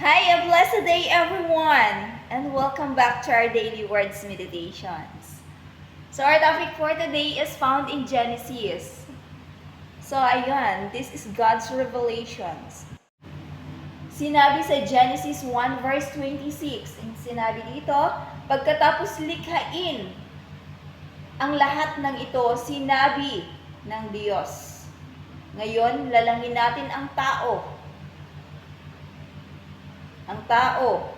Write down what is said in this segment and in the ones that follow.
Hi, a blessed day everyone, and welcome back to our daily words meditations. So our topic for today is found in Genesis. So ayun, this is God's revelations. Sinabi sa Genesis 1 verse 26, ang sinabi dito, pagkatapos likhain ang lahat ng ito, sinabi ng Diyos. Ngayon, lalangin natin ang tao. Ang tao,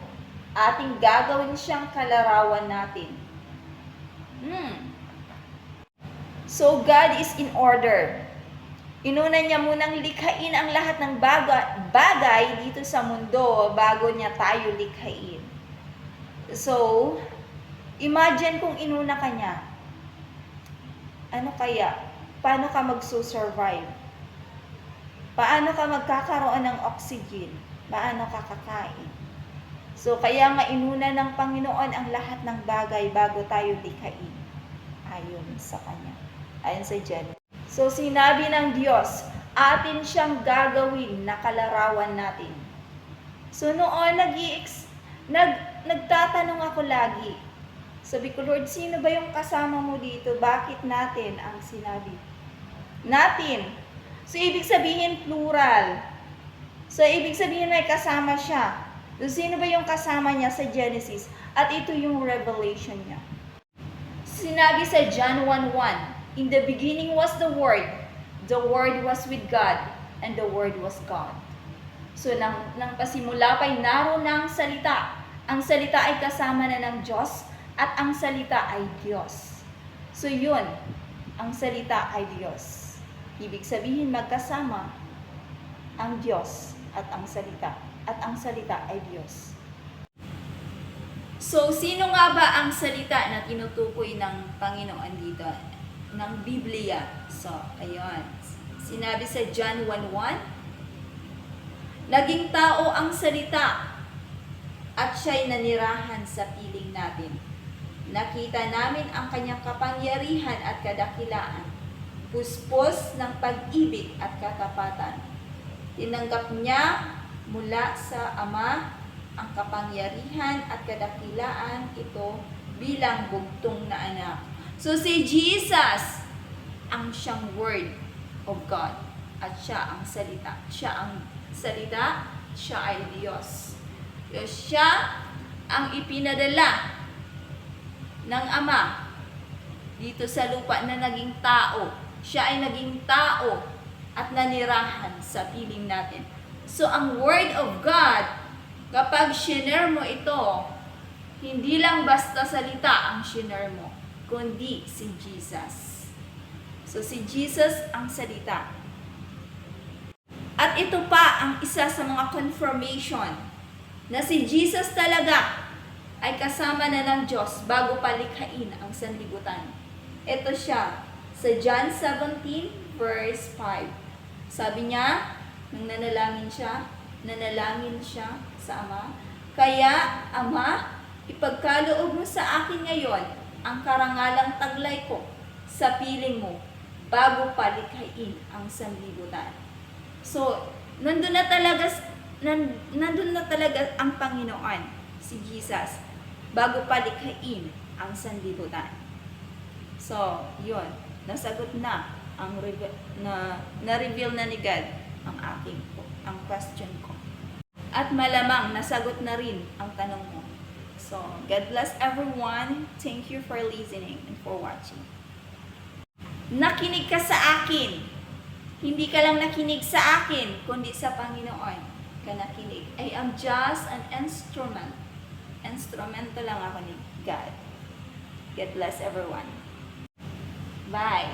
ating gagawin siyang kalarawan natin. So, God is in order. Inuna niya munang likhain ang lahat ng bagay dito sa mundo bago niya tayo likhain. So, imagine kung inuna ka niya. Ano kaya? Paano ka magsusurvive? Paano ka magkakaroon ng oxygen? Paano ka kakain? So, kaya nga inuna ng Panginoon ang lahat ng bagay bago tayo likhain. Ayon sa Kanya. Ayon sa Genesis. So, sinabi ng Diyos, atin siyang gagawin na kalarawan natin. So, noon, nagtatanong ako lagi. Sabi ko, Lord, sino ba yung kasama mo dito? Bakit natin ang sinabi? Natin. So, ibig sabihin plural. So, ibig sabihin may kasama siya. So, sino ba yung kasama niya sa Genesis? At ito yung revelation niya. Sinabi sa John 1:1, in the beginning was the Word was with God, and the Word was God. So, nang pasimula pa'y naroon ng salita. Ang salita ay kasama na ng Diyos, at ang salita ay Diyos. So, yun, ang salita ay Diyos. Ibig sabihin magkasama ang Diyos at ang salita. At ang salita ay Diyos. So, sino nga ba ang salita na tinutukoy ng Panginoon dito? Ng Biblia. So, ayun. Sinabi sa John 1:1, naging tao ang salita at siya'y nanirahan sa piling natin. Nakita namin ang kanyang kapangyarihan at kadakilaan, puspos ng pag-ibig at katapatan. Tinanggap niya mula sa Ama ang kapangyarihan at kadakilaan ito bilang bugtong na anak. So si Jesus ang siyang Word of God at siya ang salita. Siya ang salita, siya ay Diyos. Siya ang ipinadala ng Ama dito sa lupa na naging tao. Siya ay naging tao at nanirahan sa piling natin. So ang Word of God, kapag shinare mo ito, hindi lang basta salita ang shinare mo, kundi si Jesus. So si Jesus ang salita. At ito pa ang isa sa mga confirmation na si Jesus talaga ay kasama na ng Diyos bago palikhain ang sanlibutan. Ito siya sa John 17 verse 5. Sabi niya, nang nanalangin siya sa Ama, kaya Ama, ipagkaloob mo sa akin ngayon ang karangalang taglay ko sa piling mo bago palikhain ang sanlibutan. So, nandun na talaga ang Panginoon, si Jesus, bago palikhain ang sanlibutan. So, yun, nasagot na na-reveal na ni God ang question ko. At malamang nasagot na rin ang tanong mo. So, God bless everyone. Thank you for listening and for watching. Nakinig ka sa akin. Hindi ka lang nakinig sa akin, kundi sa Panginoon ka nakinig. I am just an instrument. Instrumento lang ako ni God. God bless everyone. Bye.